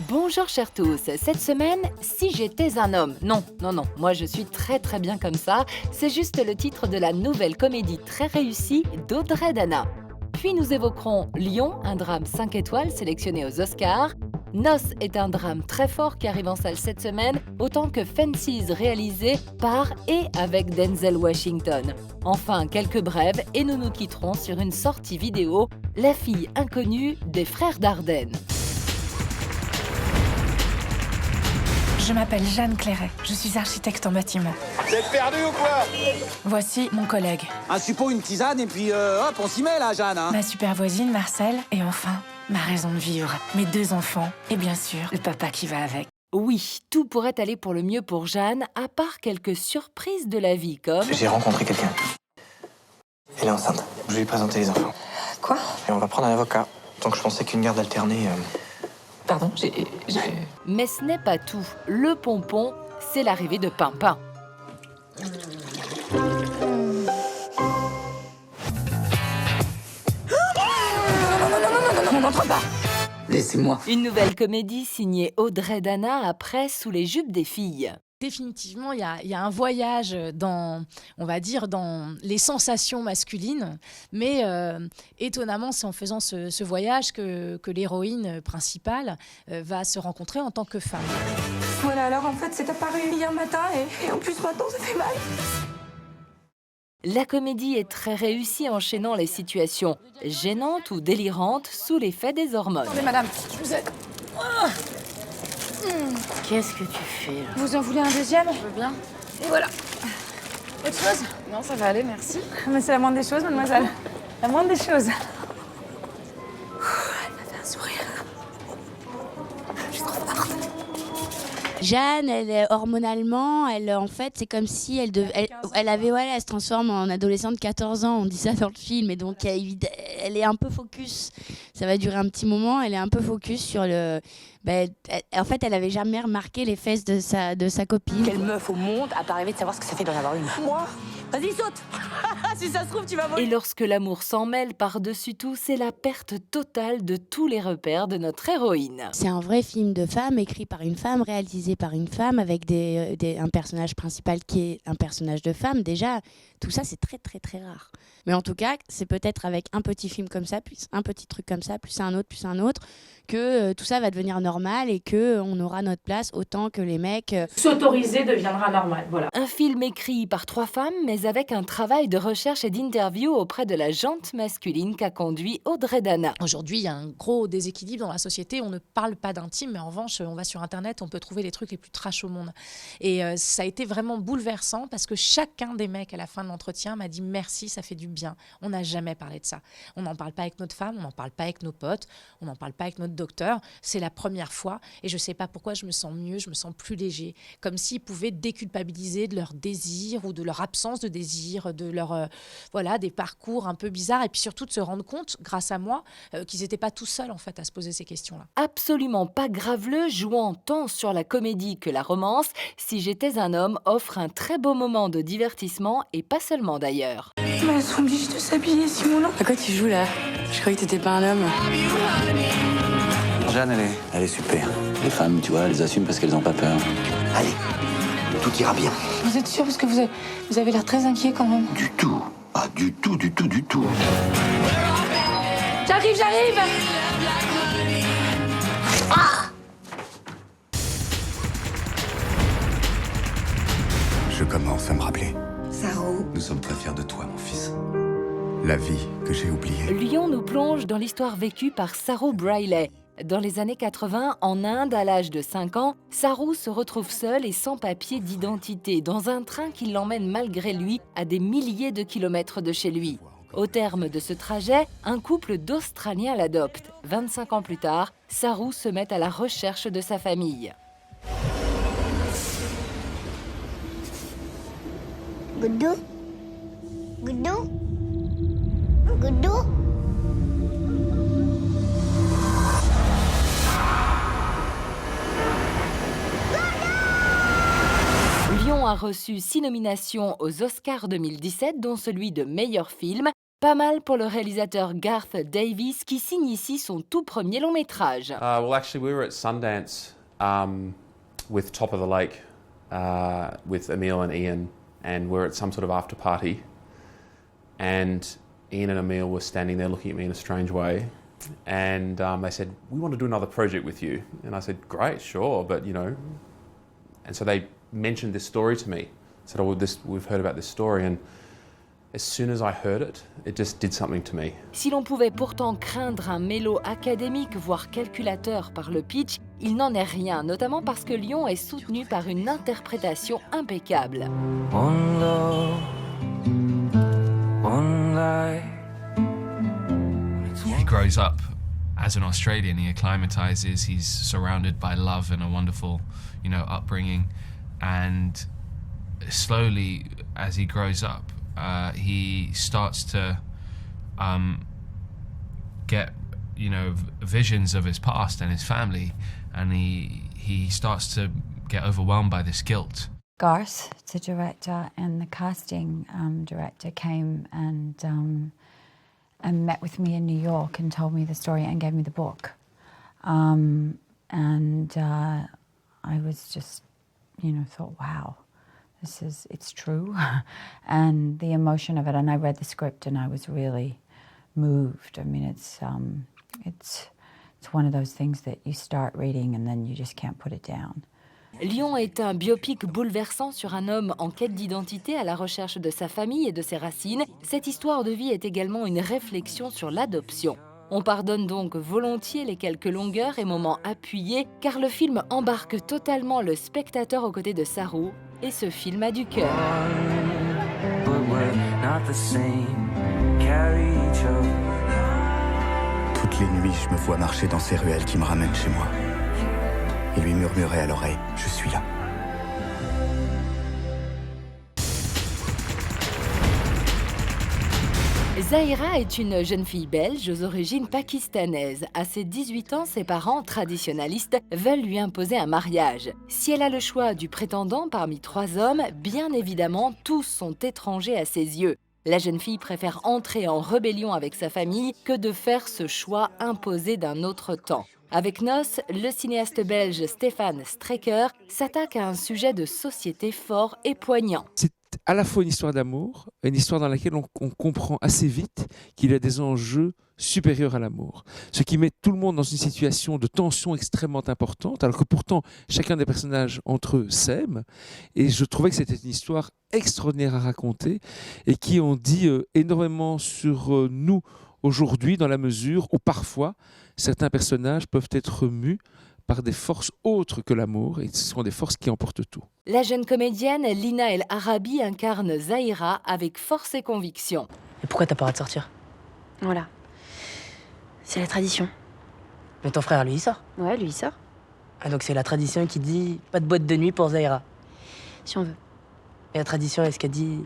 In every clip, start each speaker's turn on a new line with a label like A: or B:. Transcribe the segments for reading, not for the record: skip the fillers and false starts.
A: Bonjour chers tous, cette semaine, Si j'étais un homme. Non, moi je suis très bien comme ça, c'est juste le titre de la nouvelle comédie très réussie d'Audrey Dana. Puis nous évoquerons Lion, un drame 5 étoiles sélectionné aux Oscars. Noce est un drame très fort qui arrive en salle cette semaine, autant que Fences réalisé par et avec Denzel Washington. Enfin, quelques brèves et nous nous quitterons sur une sortie vidéo, La fille inconnue des frères Dardenne.
B: Je m'appelle Jeanne Clairet, je suis architecte en bâtiment.
C: T'es perdu ou quoi?
B: Voici mon collègue,
D: Un suppôt, une tisane, et puis hop, on s'y met là, Jeanne. Hein.
B: ma super voisine Marcel, et enfin, ma raison de vivre, mes 2 enfants, et bien sûr, le papa qui va avec.
A: Oui, tout pourrait aller pour le mieux pour Jeanne, à part quelques surprises de la vie comme...
E: J'ai rencontré quelqu'un. Elle est enceinte. Je vais lui présenter les enfants.
F: Quoi?
E: Et on va prendre un avocat. Donc je pensais qu'une garde alternée...
F: Pardon,
A: Mais ce n'est pas tout. Le pompon, c'est l'arrivée de Pimpin.
F: Non, n'entre pas. Laissez-moi.
A: Une nouvelle comédie signée Audrey Dana après Sous les jupes des filles.
G: Définitivement, il y a un voyage dans, on va dire, dans les sensations masculines, mais étonnamment, c'est en faisant ce voyage que l'héroïne principale va se rencontrer en tant que femme.
H: Voilà, alors en fait, c'est apparu hier matin et en plus maintenant, ça fait mal.
A: La comédie est très réussie enchaînant les situations gênantes ou délirantes sous l'effet des hormones.
H: Attendez, madame, je vous aide.
F: Qu'est-ce que tu fais là?
H: Vous en voulez un deuxième?
F: Je veux bien.
H: Et voilà. Autre chose?
F: Non, ça va aller, merci.
H: Mais c'est la moindre des choses, mademoiselle. La moindre des choses. Elle m'a fait un sourire. Je suis trop forte.
I: Jeanne, elle est hormonalement, en fait, c'est comme si elle avait, voilà, elle se transforme en adolescente de 14 ans, on dit ça dans le film, et donc elle est un peu focus. Ça va durer un petit moment, elle est un peu focus sur le... en fait, elle avait jamais remarqué les fesses de sa copine.
F: Quelle meuf au monde a pas rêvé de savoir ce que ça fait d'en avoir une? Moi? Vas-y, saute. Si ça se trouve, tu vas mourir.
A: Et lorsque l'amour s'en mêle par-dessus tout, c'est la perte totale de tous les repères de notre héroïne.
I: C'est un vrai film de femme, écrit par une femme, réalisé par une femme, avec un personnage principal qui est un personnage de femme. Déjà, tout ça, c'est très rare. Mais en tout cas, c'est peut-être avec un petit film comme ça, puis un petit truc comme ça, plus un autre, que tout ça va devenir normal et qu'on aura notre place autant que les mecs.
B: S'autoriser deviendra normal, voilà.
A: Un film écrit par 3 femmes, mais avec un travail de recherche et d'interview auprès de la jante masculine qu'a conduit Audrey Dana.
G: Aujourd'hui, il y a un gros déséquilibre dans la société. On ne parle pas d'intime, mais en revanche, on va sur Internet, on peut trouver les trucs les plus trash au monde. Et ça a été vraiment bouleversant parce que chacun des mecs à la fin de l'entretien m'a dit merci, ça fait du bien. On n'a jamais parlé de ça. On n'en parle pas avec notre femme, on n'en parle pas avec nos potes, on n'en parle pas avec notre docteur. C'est la première fois et je ne sais pas pourquoi je me sens mieux, je me sens plus léger. Comme s'ils pouvaient déculpabiliser de leur désir ou de leur absence de désir, de leur, des parcours un peu bizarres et puis surtout de se rendre compte, grâce à moi, qu'ils n'étaient pas tout seuls en fait à se poser ces questions-là.
A: Absolument pas graveleux, jouant tant sur la comédie que la romance, Si j'étais un homme offre un très beau moment de divertissement et pas seulement d'ailleurs.
H: Mais elles sont obligées de s'habiller, Simon.
F: À quoi tu joues là? Je croyais que t'étais pas un homme.
E: Jeanne, elle est super.
J: Les femmes, tu vois, elles assument parce qu'elles n'ont pas peur.
D: Allez, tout ira bien.
H: Vous êtes sûr parce que vous avez l'air très inquiet quand même.
J: Du tout. Ah, du tout.
H: J'arrive.
K: Je commence à me rappeler.
F: Sarou.
K: Nous sommes très fiers de toi, mon fils. La vie que j'ai oubliée.
A: Lion nous plonge dans l'histoire vécue par Sarou Brailey. Dans les années 80, en Inde, à l'âge de 5 ans, Sarou se retrouve seul et sans papier d'identité dans un train qui l'emmène malgré lui à des milliers de kilomètres de chez lui. Au terme de ce trajet, un couple d'Australiens l'adopte. 25 ans plus tard, Sarou se met à la recherche de sa famille.
L: Goudou? Goudou? Goudou?
A: Lion a reçu 6 nominations aux Oscars 2017, dont celui de meilleur film, Pas mal pour le réalisateur Garth Davis qui signe ici son tout premier long métrage.
C: Well, actually, we were at Sundance with Top of the Lake with Emil and Ian, and we're at some sort of after party. And Ian and Emil were standing there looking at me in a strange way, and they said, "We want to do another project with you." And I said, "Great, sure, but you know." And so they mentioned this story to me. Said, "Oh, we've heard about this story," and as soon as I heard it, it just did something to me.
A: Si l'on pouvait pourtant craindre un mélo académique, voire calculateur par le pitch, il n'en est rien, notamment parce que Lyon est soutenu par une interprétation impeccable.
M: One love, one life.
N: He grows up as an Australian, he acclimatizes, he's surrounded by love and a wonderful, upbringing, and slowly, as he grows up, he starts to get, visions of his past and his family, and he starts to get overwhelmed by this guilt.
O: Garth, the director, and the casting director came and met with me in New York and told me the story and gave me the book. I was just, thought, wow. It's true, and the emotion of it. And I read the script, and I was really moved. I mean, it's one of those things that you start reading, and then you just can't put it down.
A: Lyon est un biopic bouleversant sur un homme en quête d'identité à la recherche de sa famille et de ses racines. Cette histoire de vie est également une réflexion sur l'adoption. On pardonne donc volontiers les quelques longueurs et moments appuyés, car le film embarque totalement le spectateur aux côtés de Saru, et ce film a du cœur.
K: Toutes les nuits, je me vois marcher dans ces ruelles qui me ramènent chez moi. Et lui murmurer à l'oreille, je suis là.
A: Zahira est une jeune fille belge aux origines pakistanaises. À ses 18 ans, ses parents, traditionalistes, veulent lui imposer un mariage. Si elle a le choix du prétendant parmi 3 hommes, bien évidemment, tous sont étrangers à ses yeux. La jeune fille préfère entrer en rébellion avec sa famille que de faire ce choix imposé d'un autre temps. Avec Noces, le cinéaste belge Stéphane Strecker s'attaque à un sujet de société fort et poignant.
P: C'est à la fois une histoire d'amour, une histoire dans laquelle on comprend assez vite qu'il y a des enjeux supérieurs à l'amour. Ce qui met tout le monde dans une situation de tension extrêmement importante, alors que pourtant chacun des personnages entre eux s'aime. Et je trouvais que c'était une histoire extraordinaire à raconter et qui en dit énormément sur nous aujourd'hui, dans la mesure où parfois certains personnages peuvent être mus par des forces autres que l'amour, et ce sont des forces qui emportent tout.
A: La jeune comédienne Lina El Arabi incarne Zahira avec force et conviction.
F: Et pourquoi t'as pas le droit de sortir?
Q: Voilà. C'est la tradition.
F: Mais ton frère, lui, il sort?
Q: Ouais, lui, il sort.
F: Ah, donc c'est la tradition qui dit pas de boîte de nuit pour Zahira?
Q: Si on veut.
F: Et la tradition, est-ce qu'elle dit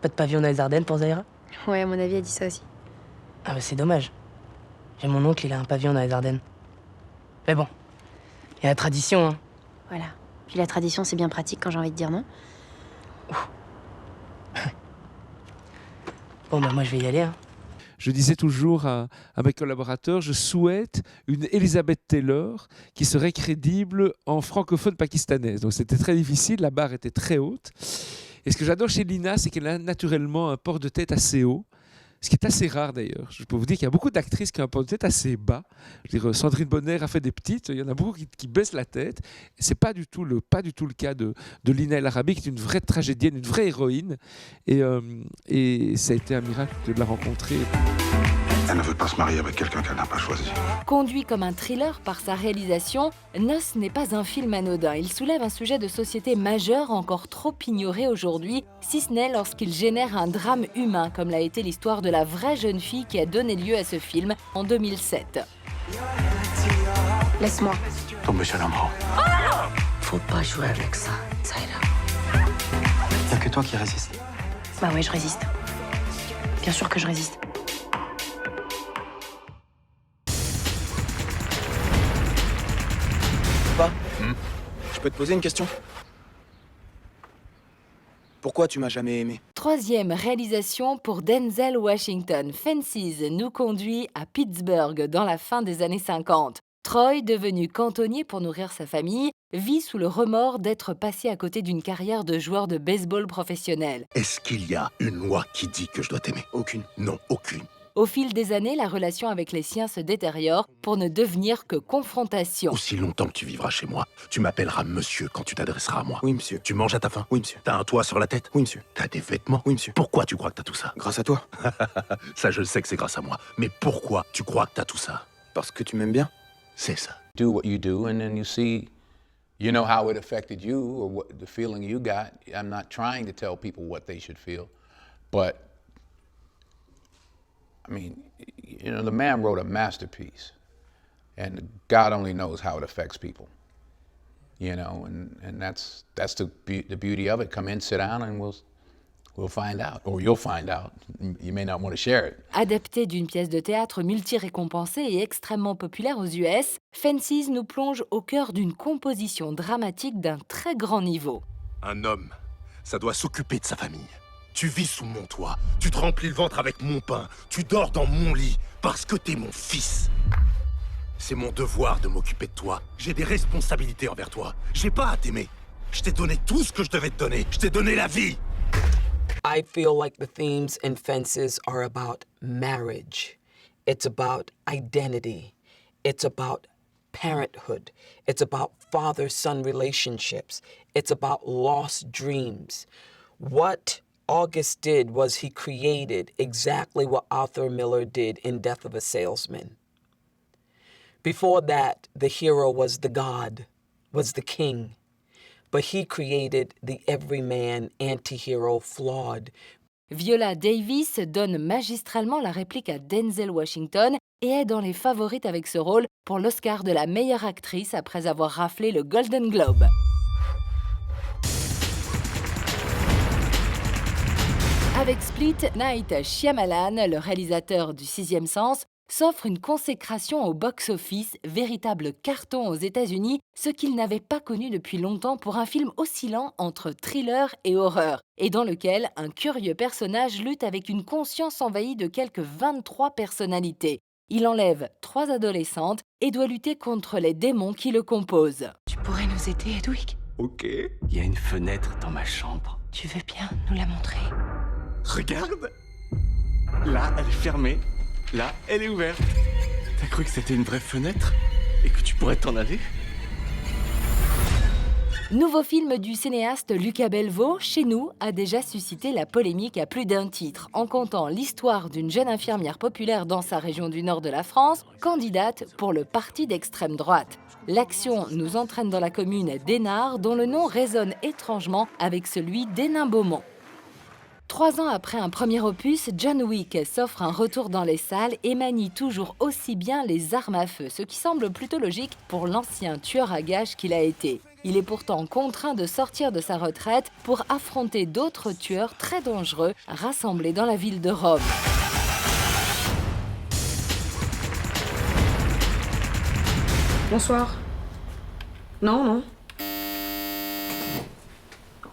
F: pas de pavillon dans les Ardennes pour Zahira?
Q: Ouais, à mon avis, elle dit ça aussi.
F: Ah bah c'est dommage. J'ai mon oncle, il a un pavillon dans les Ardennes. Mais bon, il y a la tradition, hein.
Q: Voilà. Puis la tradition, c'est bien pratique quand j'ai envie de dire non.
F: Bon bah moi je vais y aller, hein.
P: Je disais toujours à mes collaborateurs, je souhaite une Elizabeth Taylor qui serait crédible en francophone pakistanaise. Donc c'était très difficile, la barre était très haute. Et ce que j'adore chez Lina, c'est qu'elle a naturellement un port de tête assez haut. Ce qui est assez rare d'ailleurs. Je peux vous dire qu'il y a beaucoup d'actrices qui ont un port de tête assez bas. Je veux dire, Sandrine Bonner a fait des petites, il y en a beaucoup qui baissent la tête. Ce n'est pas du tout le cas de Lina El Arabi, qui est une vraie tragédienne, une vraie héroïne. Et ça a été un miracle de la rencontrer.
J: Elle ne veut pas se marier avec quelqu'un qu'elle n'a pas choisi.
A: Conduit comme un thriller par sa réalisation, Noces n'est pas un film anodin. Il soulève un sujet de société majeur encore trop ignoré aujourd'hui, si ce n'est lorsqu'il génère un drame humain, comme l'a été l'histoire de la vraie jeune fille qui a donné lieu à ce film en 2007.
Q: Laisse-moi.
J: Tombez sur l'amour.
F: Faut pas jouer avec ça, Zahira.
E: Y'a que toi qui résiste.
Q: Bah ouais, je résiste. Bien sûr que je résiste.
E: Je peux te poser une question? Pourquoi tu m'as jamais aimé?
A: Troisième réalisation pour Denzel Washington. Fences nous conduit à Pittsburgh dans la fin des années 50. Troy, devenu cantonnier pour nourrir sa famille, vit sous le remords d'être passé à côté d'une carrière de joueur de baseball professionnel.
J: Est-ce qu'il y a une loi qui dit que je dois t'aimer?
E: Aucune.
J: Non, aucune.
A: Au fil des années, la relation avec les siens se détériore pour ne devenir que confrontation.
J: Aussi longtemps que tu vivras chez moi, tu m'appelleras monsieur quand tu t'adresseras à moi.
E: Oui, monsieur.
J: Tu manges à ta faim?
E: Oui, monsieur.
J: T'as un toit sur la tête?
E: Oui, monsieur.
J: T'as des vêtements?
E: Oui, monsieur.
J: Pourquoi tu crois que t'as tout ça?
E: Grâce à toi.
J: Ça, je le sais que c'est grâce à moi. Mais pourquoi tu crois que t'as tout ça?
E: Parce que tu m'aimes bien.
J: C'est ça.
R: Do what you do, and then you see, you know, how it affected you or what the feeling you got. I'm not trying to tell people what they should feel, but I mean, you know, the man wrote a masterpiece, and God only knows how it affects people, you know, and that's the beauty of it. Come in, sit down, and we'll find out, or you'll find out. You may not want to share it.
A: Adapté d'une pièce de théâtre multi-récompensée et extrêmement populaire aux US, Fences nous plonge au cœur d'une composition dramatique d'un très grand niveau.
J: Un homme, ça doit s'occuper de sa famille. Tu vis sous mon toit, tu te remplis le ventre avec mon pain, tu dors dans mon lit, parce que t'es mon fils. C'est mon devoir de m'occuper de toi. J'ai des responsabilités envers toi. J'ai pas à t'aimer. Je t'ai donné tout ce que je devais te donner. Je t'ai donné la vie.
S: I feel like the themes in Fences are about marriage. It's about identity. It's about parenthood. It's about father-son relationships. It's about lost dreams. What August did was he created exactly what Arthur Miller did in Death of a Salesman. Before that, the hero was the god, was the king. But he created the everyman anti-hero flawed.
A: Viola Davis donne magistralement la réplique à Denzel Washington et est dans les favorites avec ce rôle pour l'Oscar de la meilleure actrice après avoir raflé le Golden Globe. Avec Split, Night Shyamalan, le réalisateur du Sixième Sens, s'offre une consécration au box-office, véritable carton aux États-Unis, ce qu'il n'avait pas connu depuis longtemps pour un film oscillant entre thriller et horreur, et dans lequel un curieux personnage lutte avec une conscience envahie de quelques 23 personnalités. Il enlève 3 adolescentes et doit lutter contre les démons qui le composent.
B: Tu pourrais nous aider, Hedwig?
K: Ok. Il y a une fenêtre dans ma chambre.
B: Tu veux bien nous la montrer?
K: Regarde! Là, elle est fermée. Là, elle est ouverte. T'as cru que c'était une vraie fenêtre? Et que tu pourrais t'en aller?
A: Nouveau film du cinéaste Lucas Belvaux, chez nous, a déjà suscité la polémique à plus d'un titre, en contant l'histoire d'une jeune infirmière populaire dans sa région du nord de la France, candidate pour le parti d'extrême droite. L'action nous entraîne dans la commune d'Hénard, dont le nom résonne étrangement avec celui d'Hénin-Beaumont. 3 ans après un premier opus, John Wick s'offre un retour dans les salles et manie toujours aussi bien les armes à feu, ce qui semble plutôt logique pour l'ancien tueur à gages qu'il a été. Il est pourtant contraint de sortir de sa retraite pour affronter d'autres tueurs très dangereux rassemblés dans la ville de Rome.
Q: Bonsoir. Non.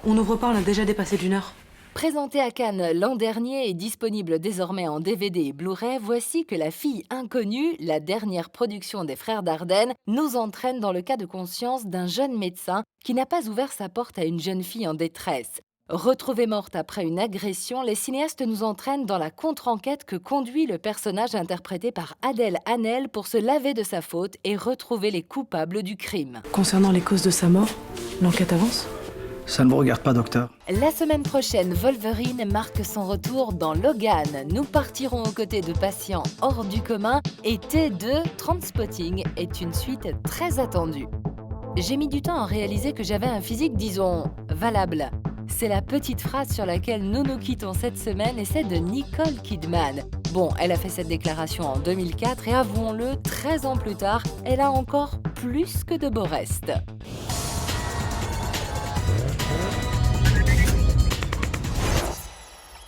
Q: On n'ouvre pas, on a déjà dépassé d'1 heure.
A: Présenté à Cannes l'an dernier et disponible désormais en DVD et Blu-ray, voici que La fille inconnue, la dernière production des frères Dardenne, nous entraîne dans le cas de conscience d'un jeune médecin qui n'a pas ouvert sa porte à une jeune fille en détresse. Retrouvée morte après une agression, les cinéastes nous entraînent dans la contre-enquête que conduit le personnage interprété par Adèle Haenel pour se laver de sa faute et retrouver les coupables du crime.
Q: Concernant les causes de sa mort, l'enquête avance?
E: Ça ne vous regarde pas, docteur.
A: La semaine prochaine, Wolverine marque son retour dans Logan. Nous partirons aux côtés de patients hors du commun et T2 Transpotting est une suite très attendue. J'ai mis du temps à réaliser que j'avais un physique, disons, valable. C'est la petite phrase sur laquelle nous nous quittons cette semaine et c'est de Nicole Kidman. Bon, elle a fait cette déclaration en 2004 et avouons-le, 13 ans plus tard, elle a encore plus que de beaux restes.